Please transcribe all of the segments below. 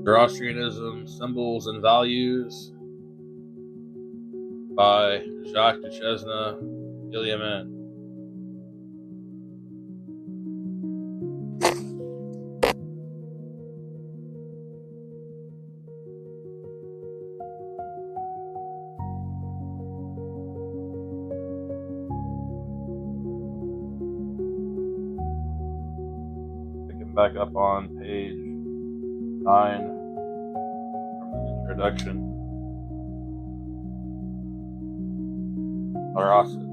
Zoroastrianism, Symbols and Values by Jacques Duchesne-Guillemin. Picking back up on page 9 from the introduction. Arsacids.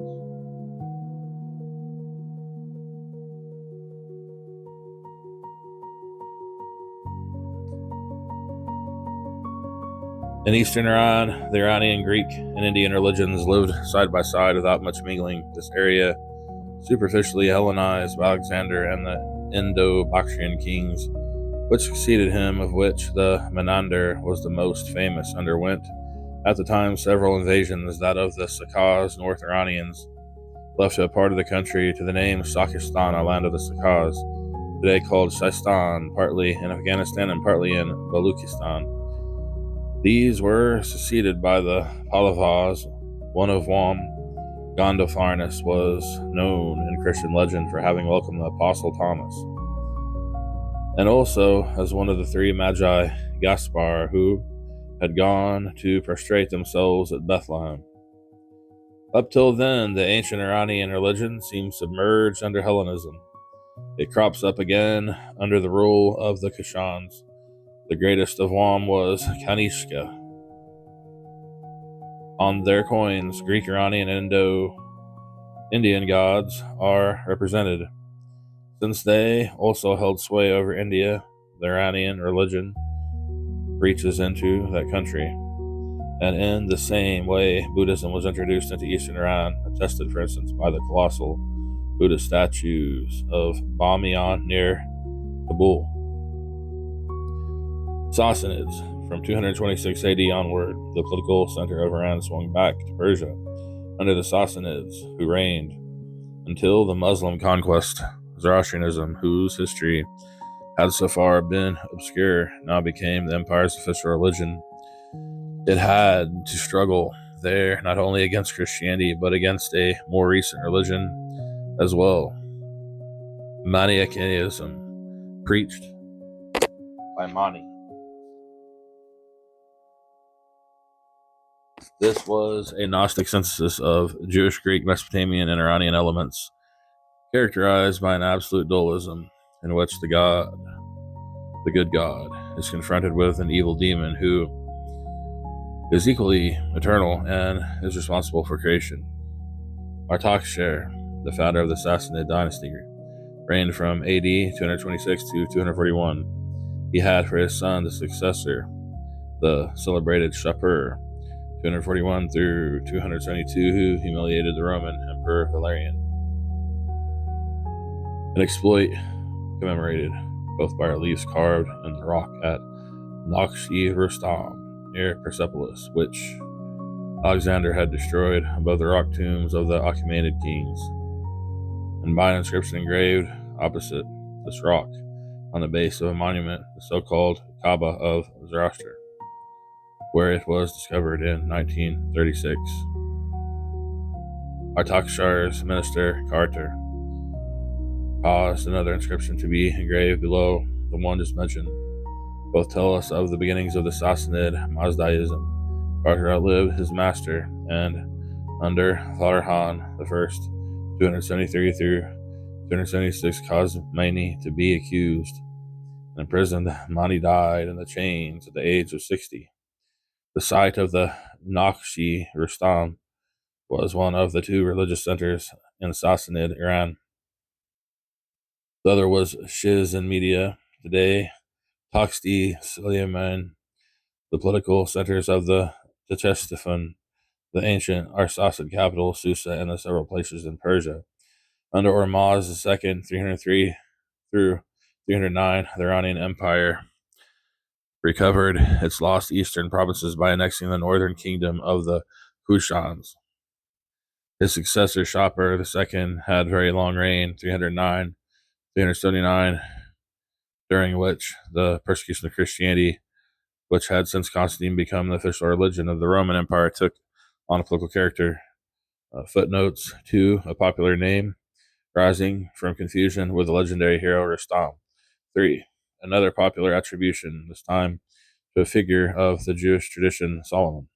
In Eastern Iran, the Iranian, Greek, and Indian religions lived side by side without much mingling. This area, superficially Hellenized by Alexander and the Indo-Bactrian kings, which succeeded him, of which the Menander was the most famous, underwent at the time several invasions. That of the Saqqas, North Iranians, left a part of the country to the name Sakistan, a land of the Saqqas, today called Sistan, partly in Afghanistan and partly in Baluchistan. These were succeeded by the Pahlavis. One of whom, Gondopharnes, was known in Christian legend for having welcomed the Apostle Thomas, and also as one of the three Magi, Gaspar, who had gone to prostrate themselves at Bethlehem. Up till then, the ancient Iranian religion seemed submerged under Hellenism. It crops up again under the rule of the Kushans. The greatest of whom was Kanishka. On their coins, Greek, Iranian, and Indo-Indian gods are represented. Since they also held sway over India, the Iranian religion reaches into that country. And in the same way, Buddhism was introduced into Eastern Iran, attested, for instance, by the colossal Buddha statues of Bamiyan near Kabul. Sassanids. From 226 AD onward, the political center of Iran swung back to Persia under the Sassanids, who reigned until the Muslim conquest. Zoroastrianism, whose history had so far been obscure, now became the empire's official religion. It had to struggle there not only against Christianity, but against a more recent religion as well, Manichaeism, preached by Mani. This was a Gnostic synthesis of Jewish, Greek, Mesopotamian, and Iranian elements, characterized by an absolute dualism in which the good God, is confronted with an evil demon who is equally eternal and is responsible for creation. Artaxerxes, the founder of the Sassanid dynasty, reigned from AD 226 to 241. He had for his son the successor, the celebrated Shapur, 241 through 272, who humiliated the Roman Emperor Valerian. An exploit commemorated both by reliefs carved in the rock at Nakhchi-Rustam near Persepolis, which Alexander had destroyed above the rock tombs of the Achaemenid kings, and by an inscription engraved opposite this rock on the base of a monument, the so-called Kaaba of Zoroaster, where it was discovered in 1936. Artaxerxes' minister, Carter, caused another inscription to be engraved below the one just mentioned. Both tell us of the beginnings of the Sassanid Mazdaism. Carter outlived his master, and under Tharhan I, 273 through 276, caused Mani to be accused and imprisoned. Mani died in the chains at the age of 60. The site of the Nakhchi-Rustam was one of the two religious centers in Sassanid Iran. The other was Shiz in Media, today Duchesne-Guillemin, the political centers of the Duchesne, the ancient Arsacid capital, Susa, and the several places in Persia. Under Ormuzd II, 303 through 309, the Iranian Empire recovered its lost eastern provinces by annexing the northern kingdom of the Kushans. His successor, Shopper II, had very long reign, 309 379, during which the persecution of Christianity, which had since Constantine become the official religion of the Roman Empire, took on a political character. Footnotes: 2. A popular name, rising from confusion with the legendary hero Rustam. 3. Another popular attribution, this time to a figure of the Jewish tradition, Solomon.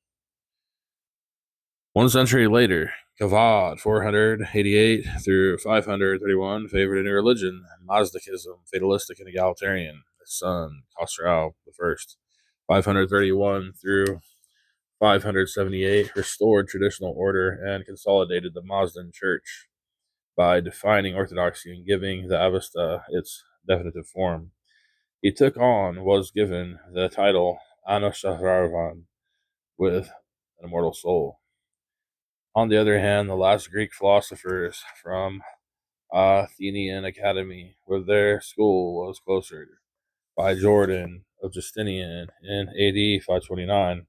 1 century later, Kavad, 488 through 531, favored a new religion, Mazdaism, fatalistic and egalitarian. His son, Khosrau I, 531 through 578, restored traditional order and consolidated the Mazdan Church by defining orthodoxy and giving the Avesta its definitive form. He was given the title Anushahravan, with an immortal soul. On the other hand, the last Greek philosophers from Athenian Academy, where their school was closer, by Jordan of Justinian in AD 529,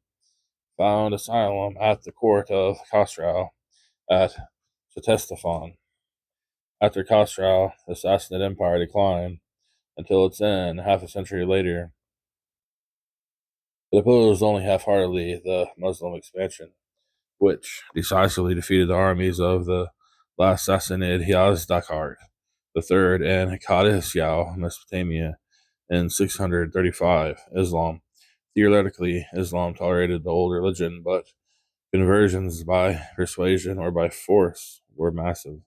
found asylum at the court of Khosrau at Ctesiphon. After Khosrau, the Sassanid Empire declined until its end half a century later. It opposed only half-heartedly the Muslim expansion, which decisively defeated the armies of the last Sassanid Yazdakard III and Qadis Mesopotamia in 635. Theoretically, Islam tolerated the old religion, but conversions by persuasion or by force were massive.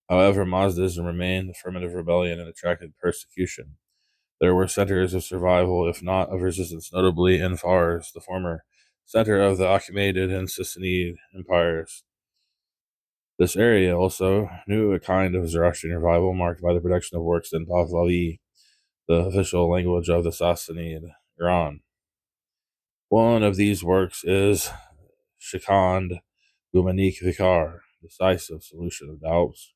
However, Mazdaism remained a ferment of rebellion and attracted persecution. There were centers of survival, if not of resistance, notably in Fars, the former center of the Achaemenid and Sassanid empires. This area also knew a kind of Zoroastrian revival marked by the production of works in Pahlavi, the official language of the Sassanid Iran. One of these works is Shikand Gumanik Vikar, Decisive Solution of Doubts.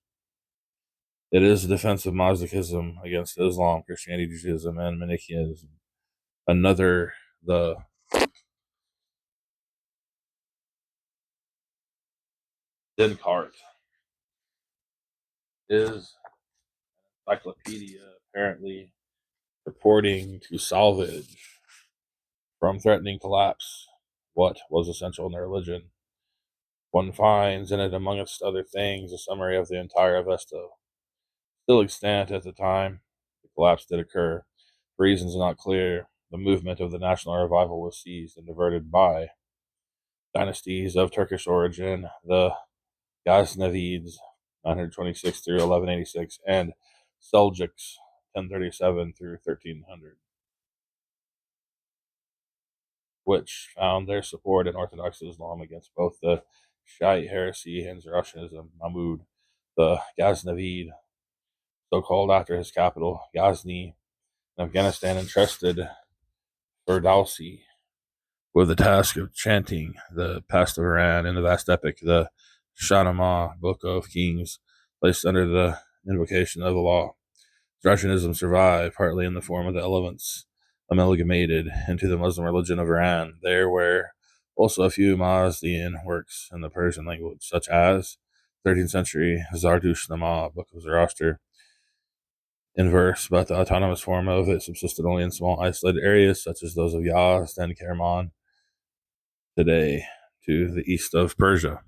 It is a defense of Mazdaism against Islam, Christianity, Judaism, and Manichaeism. Another, the Descartes, is encyclopedia apparently purporting to salvage from threatening collapse what was essential in their religion. One finds in it, amongst other things, a summary of the entire Avesta, still extant at the time the collapse did occur. For reasons not clear, the movement of the national revival was seized and diverted by dynasties of Turkish origin, the Ghaznavids, 926 through 1186, and Seljuks, 1037 through 1300, which found their support in Orthodox Islam against both the Shiite heresy and Zoroastrianism. Mahmud, the Ghaznavid, so called after his capital, Ghazni, in Afghanistan, entrusted Ferdowsi with the task of chanting the past of Iran in the vast epic, the Shahnameh, Book of Kings, placed under the invocation of the law. Zoroastrianism survived partly in the form of the elements amalgamated into the Muslim religion of Iran. There were also a few Mazdian works in the Persian language, such as 13th century Zardusht-namah, Book of Zoroaster, in verse, but the autonomous form of it subsisted only in small isolated areas such as those of Yazd and Kerman, today to the east of Persia.